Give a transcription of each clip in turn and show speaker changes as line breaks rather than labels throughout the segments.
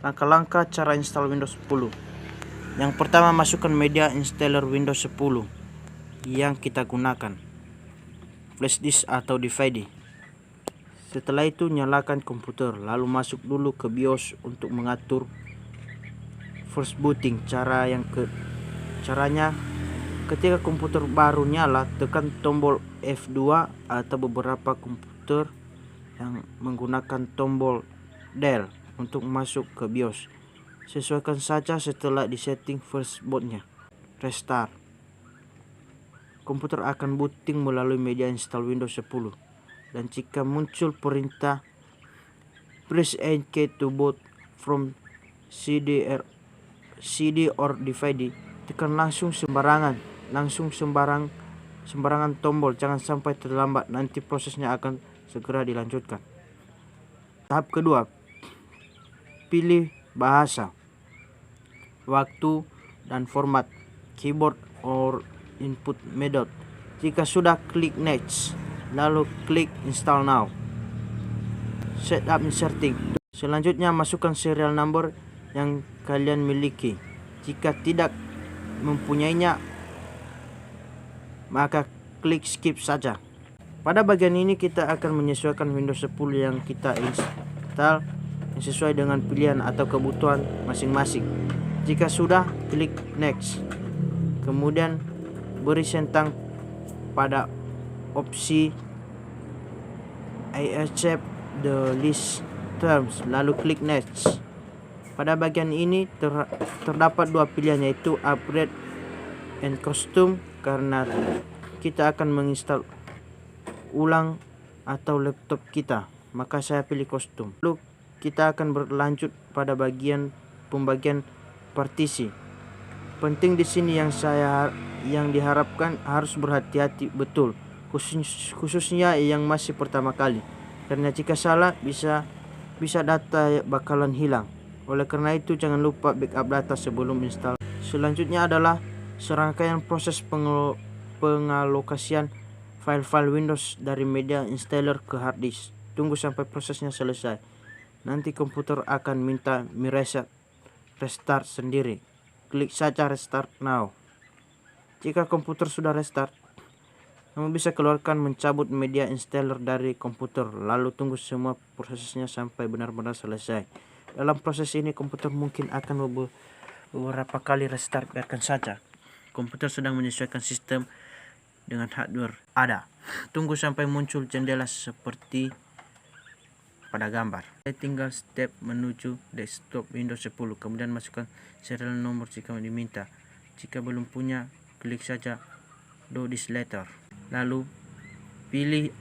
Langkah-langkah cara install Windows 10. Yang pertama, masukkan media installer Windows 10 yang kita gunakan, flash disk atau DVD. Setelah itu nyalakan komputer, lalu masuk dulu ke BIOS untuk mengatur first booting. Caranya, ketika komputer baru nyala, tekan tombol F2 atau beberapa komputer yang menggunakan tombol Del untuk masuk ke BIOS. Sesuaikan saja setelah disetting first bootnya. Restart. Komputer akan booting melalui media install Windows 10. Dan jika muncul perintah press N key to boot from CD or DVD, tekan langsung sembarangan tombol, jangan sampai terlambat, nanti prosesnya akan segera dilanjutkan. Tahap kedua, pilih bahasa, waktu, dan format, keyboard or input method. Jika sudah, klik next, lalu klik install now. Setup setting. Selanjutnya, masukkan serial number yang kalian miliki. Jika tidak mempunyainya, maka klik skip saja. Pada bagian ini kita akan menyesuaikan Windows 10 yang kita install yang sesuai dengan pilihan atau kebutuhan masing-masing. Jika sudah, klik next. Kemudian beri centang pada opsi I accept the list terms, lalu klik next. Pada bagian ini terdapat dua pilihan, yaitu upgrade and custom, karena kita akan menginstal ulang atau laptop kita, maka saya pilih custom. Lalu kita akan berlanjut pada pembagian partisi. Penting di sini yang diharapkan harus berhati-hati betul, khususnya yang masih pertama kali, karena jika salah bisa data bakalan hilang. Oleh karena itu, jangan lupa backup data sebelum install. Selanjutnya adalah serangkaian proses pengalokasian file-file Windows dari media installer ke hard disk. Tunggu sampai prosesnya selesai. Nanti komputer akan minta restart sendiri. Klik saja restart now. Jika komputer sudah restart, kamu bisa keluarkan mencabut media installer dari komputer, lalu tunggu semua prosesnya sampai benar-benar selesai. Dalam proses ini komputer mungkin akan beberapa kali restart, biarkan saja. Komputer sedang menyesuaikan sistem dengan hardware ada. Tunggu sampai muncul jendela seperti pada gambar. Saya tinggal step menuju desktop Windows 10, kemudian masukkan serial nomor jika diminta. Jika belum punya, klik saja do this later, lalu pilih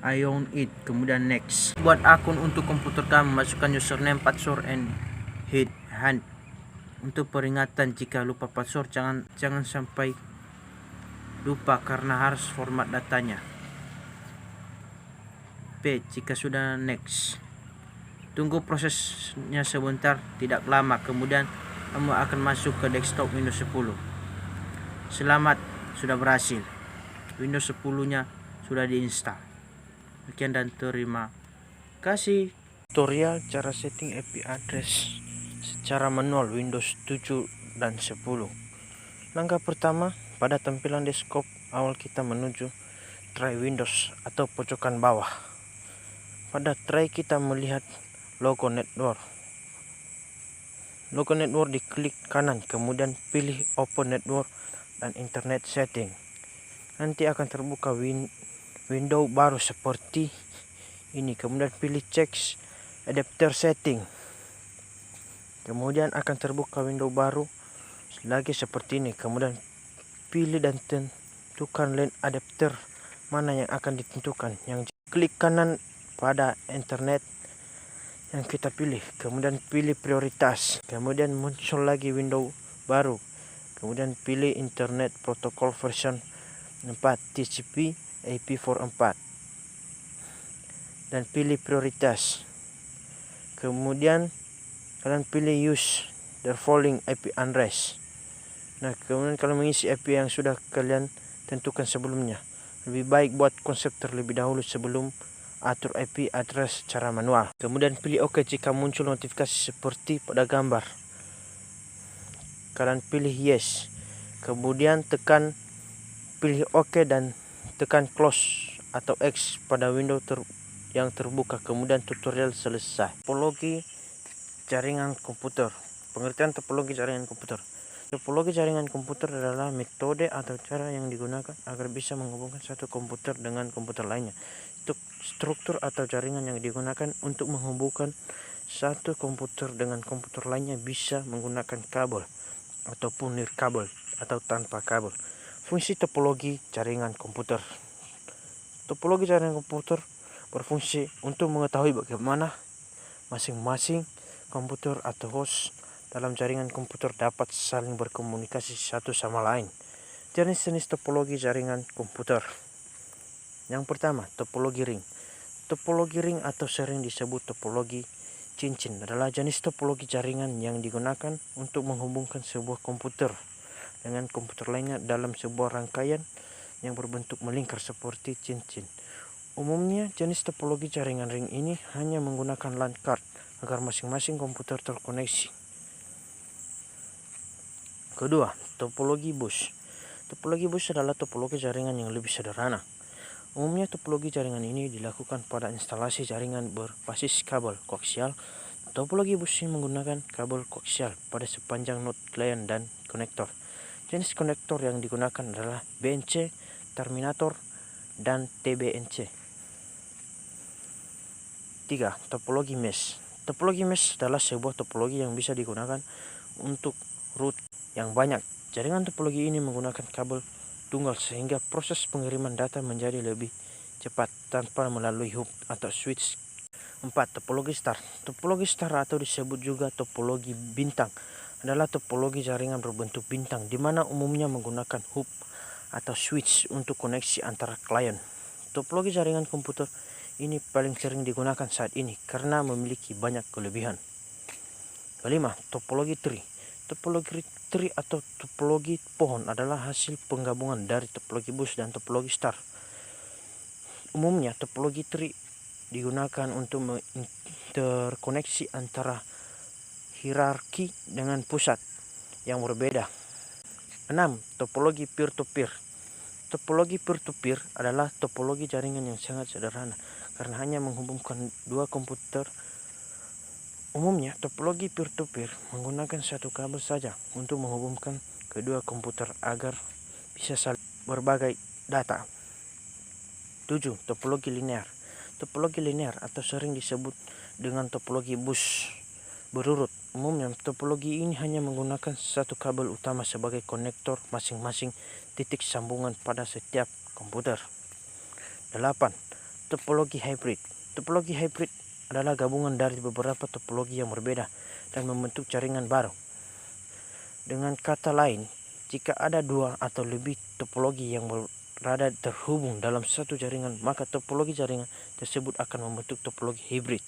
I own it, kemudian next. Buat akun untuk komputer kamu, masukkan username, password, and hit hand. Untuk peringatan jika lupa password, jangan sampai lupa karena harus format datanya. Jika sudah, next. Tunggu prosesnya sebentar, tidak lama, kemudian kamu akan masuk ke desktop Windows 10. Selamat, sudah berhasil. Windows 10-nya sudah diinstal. Sekian dan terima kasih. Tutorial cara setting IP address secara manual Windows 7 dan 10. Langkah pertama, pada tampilan desktop awal kita menuju tray Windows atau pojokan bawah. Pada tray kita melihat logo network. Logo network diklik kanan, kemudian pilih open network dan internet setting. Nanti akan terbuka window baru seperti ini, kemudian pilih check adapter setting. Kemudian akan terbuka window baru lagi seperti ini, kemudian pilih dan tentukan LAN adapter mana yang akan ditentukan. Yang klik kanan pada internet yang kita pilih, kemudian pilih prioritas, kemudian muncul lagi window baru, kemudian pilih internet protocol version 4 TCP IP4 dan pilih prioritas. Kemudian kalian pilih use the following IP address. Nah, kemudian kalian mengisi IP yang sudah kalian tentukan sebelumnya. Lebih baik buat konsep terlebih dahulu sebelum atur IP address secara manual. Kemudian pilih OK jika muncul notifikasi seperti pada gambar. Kalian pilih yes. Kemudian pilih OK dan tekan close atau X pada window yang terbuka. Kemudian tutorial selesai. Topologi jaringan komputer. Pengertian topologi jaringan komputer. Topologi jaringan komputer adalah metode atau cara yang digunakan agar bisa menghubungkan satu komputer dengan komputer lainnya. Struktur atau jaringan yang digunakan untuk menghubungkan satu komputer dengan komputer lainnya bisa menggunakan kabel ataupun nirkabel atau tanpa kabel. Fungsi topologi jaringan komputer. Topologi jaringan komputer berfungsi untuk mengetahui bagaimana masing-masing komputer atau host dalam jaringan komputer dapat saling berkomunikasi satu sama lain. Jenis-jenis topologi jaringan komputer. Yang pertama, topologi ring. Topologi ring atau sering disebut topologi cincin adalah jenis topologi jaringan yang digunakan untuk menghubungkan sebuah komputer dengan komputer lainnya dalam sebuah rangkaian yang berbentuk melingkar seperti cincin. Umumnya, jenis topologi jaringan ring ini hanya menggunakan LAN card agar masing-masing komputer terkoneksi. Kedua, topologi bus. Topologi bus adalah topologi jaringan yang lebih sederhana. Umumnya topologi jaringan ini dilakukan pada instalasi jaringan berbasis kabel koaksial. Topologi bus ini menggunakan kabel koaksial pada sepanjang node klien dan konektor. Jenis konektor yang digunakan adalah BNC, terminator, dan TBNC. 3. Topologi mesh. Topologi mesh adalah sebuah topologi yang bisa digunakan untuk root yang banyak. Jaringan topologi ini menggunakan kabel tunggal sehingga proses pengiriman data menjadi lebih cepat tanpa melalui hub atau switch. 4. Topologi star. Topologi star atau disebut juga topologi bintang adalah topologi jaringan berbentuk bintang di mana umumnya menggunakan hub atau switch untuk koneksi antara klien. Topologi jaringan komputer ini paling sering digunakan saat ini karena memiliki banyak kelebihan. Kelima, topologi tree. Topologi tree atau topologi pohon adalah hasil penggabungan dari topologi bus dan topologi star. Umumnya, topologi tree digunakan untuk menginterkoneksi antara hierarki dengan pusat yang berbeda. 6. Topologi peer-to-peer. Topologi peer-to-peer adalah topologi jaringan yang sangat sederhana karena hanya menghubungkan dua komputer. Umumnya, topologi peer-to-peer menggunakan satu kabel saja untuk menghubungkan kedua komputer agar bisa saling berbagai data. 7. Topologi linear. Topologi linear atau sering disebut dengan topologi bus berurut. Umumnya, topologi ini hanya menggunakan satu kabel utama sebagai konektor masing-masing titik sambungan pada setiap komputer. 8. Topologi hybrid. Topologi hybrid adalah gabungan dari beberapa topologi yang berbeda dan membentuk jaringan baru. Dengan kata lain, jika ada dua atau lebih topologi yang berada terhubung dalam satu jaringan, maka topologi jaringan tersebut akan membentuk topologi hybrid.